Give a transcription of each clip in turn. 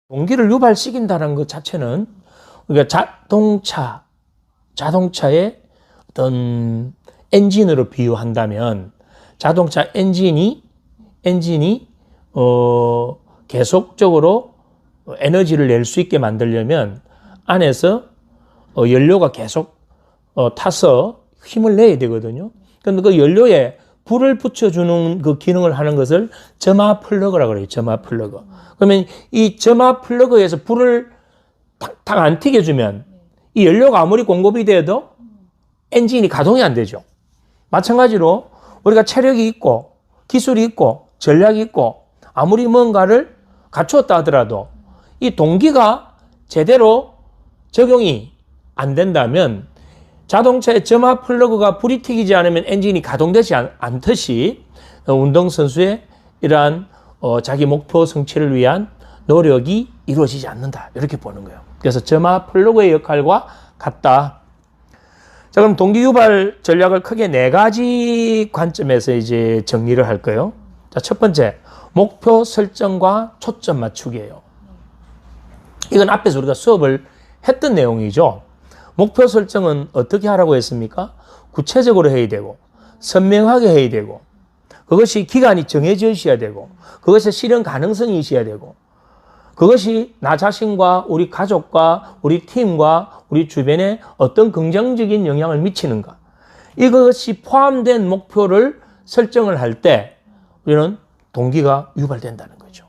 동기를 유발시킨다는 것 자체는 우리가 자동차의 어떤 엔진으로 비유한다면 자동차 엔진이 계속적으로 에너지를 낼 수 있게 만들려면 안에서 연료가 계속 타서 힘을 내야 되거든요. 그런데 그 연료에 불을 붙여주는 그 기능을 하는 것을 점화 플러그라고 그래요. 점화 플러그. 그러면 이 점화 플러그에서 불을 탁 안 튀겨주면 이 연료가 아무리 공급이 돼도 엔진이 가동이 안 되죠. 마찬가지로 우리가 체력이 있고 기술이 있고 전략이 있고 아무리 뭔가를 갖추었다 하더라도 이 동기가 제대로 적용이 안 된다면 자동차의 점화 플러그가 불이 튀기지 않으면 엔진이 가동되지 않듯이 운동선수의 이러한 자기 목표 성취를 위한 노력이 이루어지지 않는다. 이렇게 보는 거예요. 그래서 점화 플러그의 역할과 같다. 자, 그럼 동기 유발 전략을 크게 4가지 관점에서 이제 정리를 할 거예요. 자, 첫 번째, 목표 설정과 초점 맞추기예요. 이건 앞에서 우리가 수업을 했던 내용이죠. 목표 설정은 어떻게 하라고 했습니까? 구체적으로 해야 되고, 선명하게 해야 되고, 그것이 기간이 정해져 있어야 되고, 그것이 실현 가능성이 있어야 되고, 그것이 나 자신과 우리 가족과 우리 팀과 우리 주변에 어떤 긍정적인 영향을 미치는가. 이것이 포함된 목표를 설정을 할 때 우리는 동기가 유발된다는 거죠.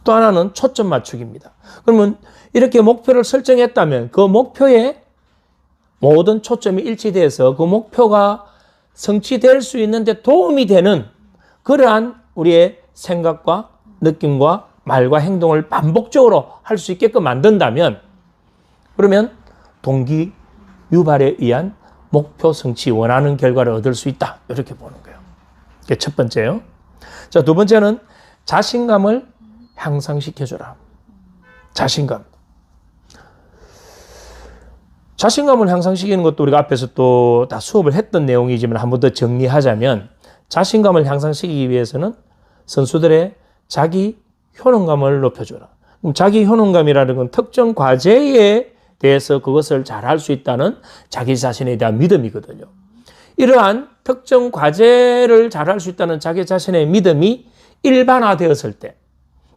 또 하나는 초점 맞추기입니다. 그러면 이렇게 목표를 설정했다면 그 목표에 모든 초점이 일치돼서 그 목표가 성취될 수 있는데 도움이 되는 그러한 우리의 생각과 느낌과 말과 행동을 반복적으로 할 수 있게끔 만든다면 그러면 동기 유발에 의한 목표 성취 원하는 결과를 얻을 수 있다. 이렇게 보는 거예요. 그게 첫 번째요. 자, 두 번째는 자신감을 향상시켜줘라. 자신감을 향상시키는 것도 우리가 앞에서 또 다 수업을 했던 내용이지만 한 번 더 정리하자면 자신감을 향상시키기 위해서는 선수들의 자기 효능감을 높여줘라. 그럼 자기 효능감이라는 건 특정 과제에 대해서 그것을 잘할 수 있다는 자기 자신에 대한 믿음이거든요. 이러한 특정 과제를 잘할 수 있다는 자기 자신의 믿음이 일반화되었을 때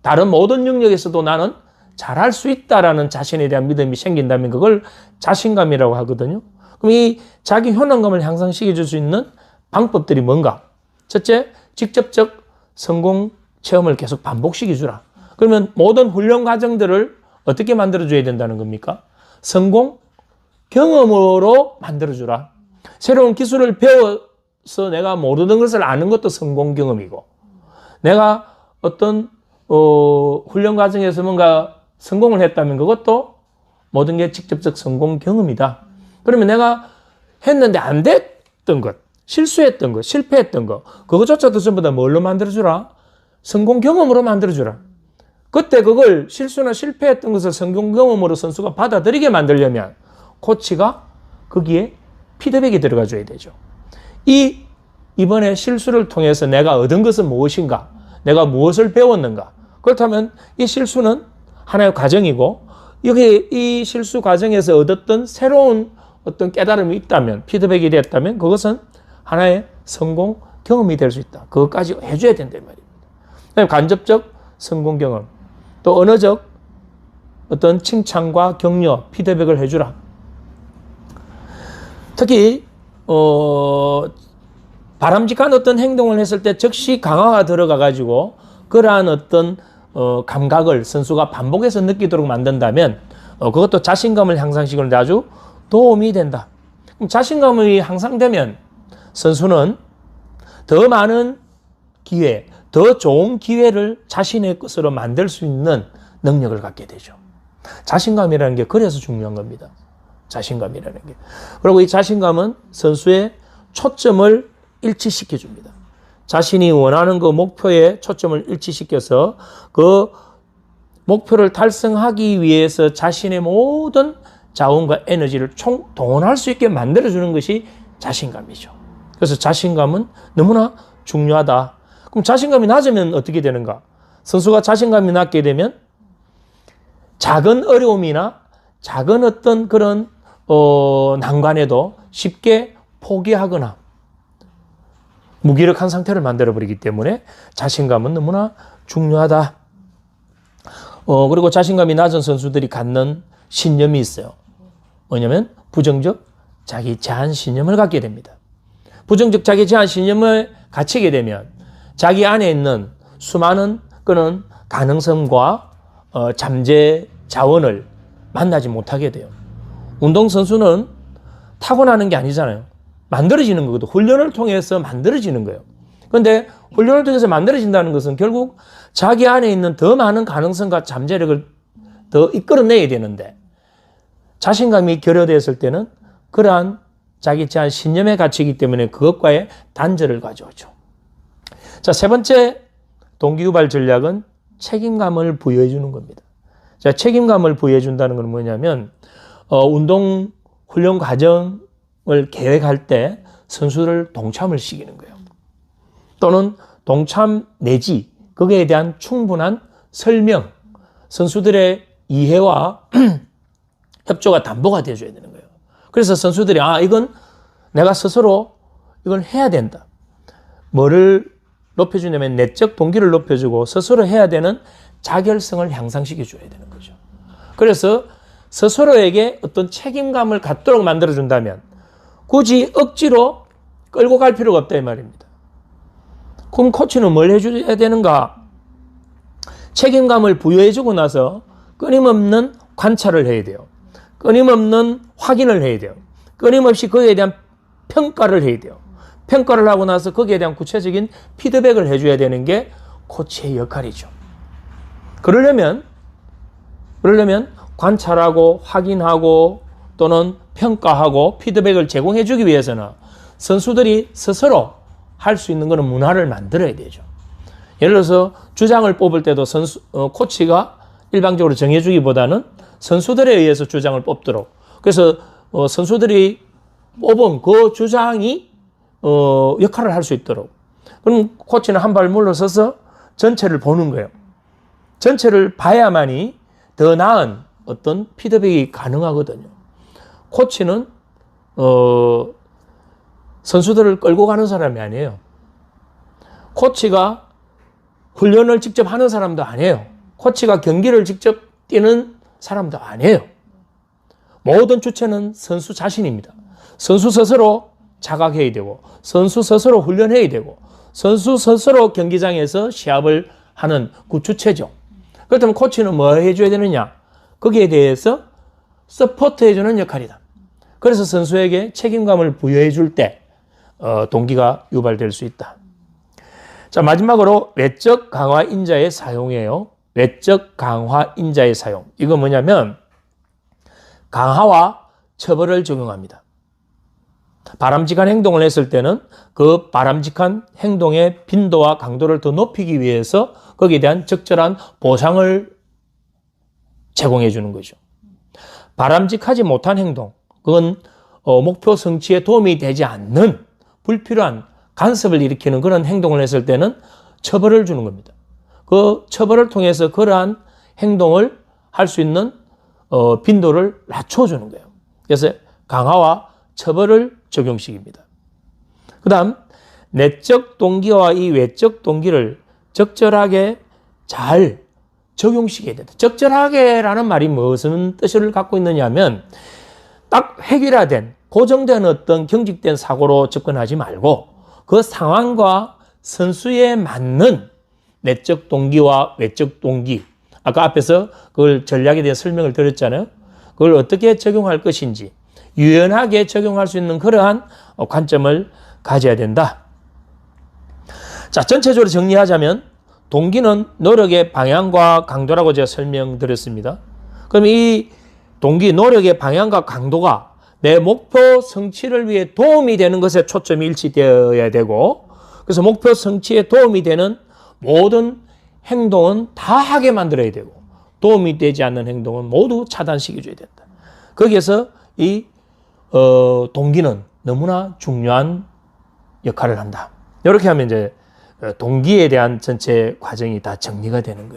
다른 모든 영역에서도 나는 잘할 수 있다라는 자신에 대한 믿음이 생긴다면 그걸 자신감이라고 하거든요. 그럼 이 자기 효능감을 향상시켜 줄 수 있는 방법들이 뭔가? 첫째, 직접적 성공 체험을 계속 반복시켜 주라. 그러면 모든 훈련 과정들을 어떻게 만들어줘야 된다는 겁니까? 성공 경험으로 만들어주라. 새로운 기술을 배워서 내가 모르는 것을 아는 것도 성공 경험이고, 내가 어떤 훈련 과정에서 뭔가 성공을 했다면 그것도 모든 게 직접적 성공 경험이다. 그러면 내가 했는데 안 됐던 것, 실수했던 것, 실패했던 것, 그것조차도 전부 다 뭘로 만들어주라? 성공 경험으로 만들어주라. 그때 그걸 실수나 실패했던 것을 성공 경험으로 선수가 받아들이게 만들려면 코치가 거기에 피드백이 들어가줘야 되죠. 이번에 실수를 통해서 내가 얻은 것은 무엇인가? 내가 무엇을 배웠는가? 그렇다면 이 실수는 하나의 과정이고 여기 이 실수 과정에서 얻었던 새로운 어떤 깨달음이 있다면, 피드백이 됐다면 그것은 하나의 성공 경험이 될 수 있다. 그것까지 해줘야 된단 말입니다. 간접적 성공 경험, 또 언어적 어떤 칭찬과 격려, 피드백을 해주라. 특히 바람직한 어떤 행동을 했을 때 즉시 강화가 들어가가지고 그러한 어떤 감각을 선수가 반복해서 느끼도록 만든다면 그것도 자신감을 향상시키는 데 아주 도움이 된다. 그럼 자신감이 향상되면 선수는 더 많은 기회, 더 좋은 기회를 자신의 것으로 만들 수 있는 능력을 갖게 되죠. 자신감이라는 게 그래서 중요한 겁니다. 자신감이라는 게. 그리고 이 자신감은 선수의 초점을 일치시켜 줍니다. 자신이 원하는 그 목표에 초점을 일치시켜서 그 목표를 달성하기 위해서 자신의 모든 자원과 에너지를 총동원할 수 있게 만들어주는 것이 자신감이죠. 그래서 자신감은 너무나 중요하다. 그럼 자신감이 낮으면 어떻게 되는가? 선수가 자신감이 낮게 되면 작은 어려움이나 작은 어떤 그런 난관에도 쉽게 포기하거나 무기력한 상태를 만들어버리기 때문에 자신감은 너무나 중요하다. 그리고 자신감이 낮은 선수들이 갖는 신념이 있어요. 뭐냐면 부정적 자기 제한 신념을 갖게 됩니다. 부정적 자기 제한 신념을 갖추게 되면 자기 안에 있는 수많은 그런 가능성과 잠재 자원을 만나지 못하게 돼요. 운동선수는 타고나는 게 아니잖아요. 만들어지는 거거든요. 훈련을 통해서 만들어지는 거예요. 그런데 훈련을 통해서 만들어진다는 것은 결국 자기 안에 있는 더 많은 가능성과 잠재력을 더 이끌어내야 되는데 자신감이 결여되었을 때는 그러한 자기 제한 신념에 갇히기 때문에 그것과의 단절을 가져오죠. 자, 세 번째 동기유발 전략은 책임감을 부여해 주는 겁니다. 자, 책임감을 부여해 준다는 건 뭐냐면 운동 훈련 과정을 계획할 때 선수를 동참을 시키는 거예요. 또는 동참 내지 거기에 대한 충분한 설명, 선수들의 이해와 협조가 담보가 되어줘야 되는 거예요. 그래서 선수들이 이건 내가 스스로 이걸 해야 된다. 뭐를 높여주냐면 내적 동기를 높여주고 스스로 해야 되는 자결성을 향상시켜 줘야 되는 거죠. 그래서 스스로에게 어떤 책임감을 갖도록 만들어준다면 굳이 억지로 끌고 갈 필요가 없다 이 말입니다. 그럼 코치는 뭘 해줘야 되는가? 책임감을 부여해주고 나서 끊임없는 관찰을 해야 돼요. 끊임없는 확인을 해야 돼요. 끊임없이 거기에 대한 평가를 해야 돼요. 평가를 하고 나서 거기에 대한 구체적인 피드백을 해줘야 되는 게 코치의 역할이죠. 그러려면 관찰하고 확인하고 또는 평가하고 피드백을 제공해주기 위해서는 선수들이 스스로 할 수 있는 것은 문화를 만들어야 되죠. 예를 들어서 주장을 뽑을 때도 코치가 일방적으로 정해주기보다는 선수들에 의해서 주장을 뽑도록, 그래서 선수들이 뽑은 그 주장이 역할을 할 수 있도록, 그럼 코치는 한 발 물러서서 전체를 보는 거예요. 전체를 봐야만이 더 나은 어떤 피드백이 가능하거든요. 코치는 선수들을 끌고 가는 사람이 아니에요. 코치가 훈련을 직접 하는 사람도 아니에요. 코치가 경기를 직접 뛰는 사람도 아니에요. 모든 주체는 선수 자신입니다. 선수 스스로 자각해야 되고, 선수 스스로 훈련해야 되고, 선수 스스로 경기장에서 시합을 하는 그 주체죠. 그렇다면 코치는 뭐 해줘야 되느냐? 거기에 대해서 서포트해주는 역할이다. 그래서 선수에게 책임감을 부여해 줄 때 동기가 유발될 수 있다. 자, 마지막으로 외적 강화 인자의 사용이에요. 외적 강화 인자의 사용. 이건 뭐냐면 강화와 처벌을 적용합니다. 바람직한 행동을 했을 때는 그 바람직한 행동의 빈도와 강도를 더 높이기 위해서 거기에 대한 적절한 보상을 제공해 주는 거죠. 바람직하지 못한 행동, 그건 목표 성취에 도움이 되지 않는 불필요한 간섭을 일으키는 그런 행동을 했을 때는 처벌을 주는 겁니다. 그 처벌을 통해서 그러한 행동을 할 수 있는 빈도를 낮춰주는 거예요. 그래서 강화와 처벌을 적용시킵니다. 그 다음 내적 동기와 이 외적 동기를 적절하게 잘 적용시켜야 된다. 적절하게라는 말이 무슨 뜻을 갖고 있느냐 하면 딱 획일화된 고정된 어떤 경직된 사고로 접근하지 말고 그 상황과 선수에 맞는 내적 동기와 외적 동기, 아까 앞에서 그걸 전략에 대한 설명을 드렸잖아요. 그걸 어떻게 적용할 것인지 유연하게 적용할 수 있는 그러한 관점을 가져야 된다. 자, 전체적으로 정리하자면 동기는 노력의 방향과 강도라고 제가 설명드렸습니다. 그럼 이 동기, 노력의 방향과 강도가 내 목표 성취를 위해 도움이 되는 것에 초점이 일치되어야 되고, 그래서 목표 성취에 도움이 되는 모든 행동은 다 하게 만들어야 되고, 도움이 되지 않는 행동은 모두 차단시켜줘야 된다. 거기에서 이 동기는 너무나 중요한 역할을 한다. 이렇게 하면 이제 동기에 대한 전체 과정이 다 정리가 되는 거예요.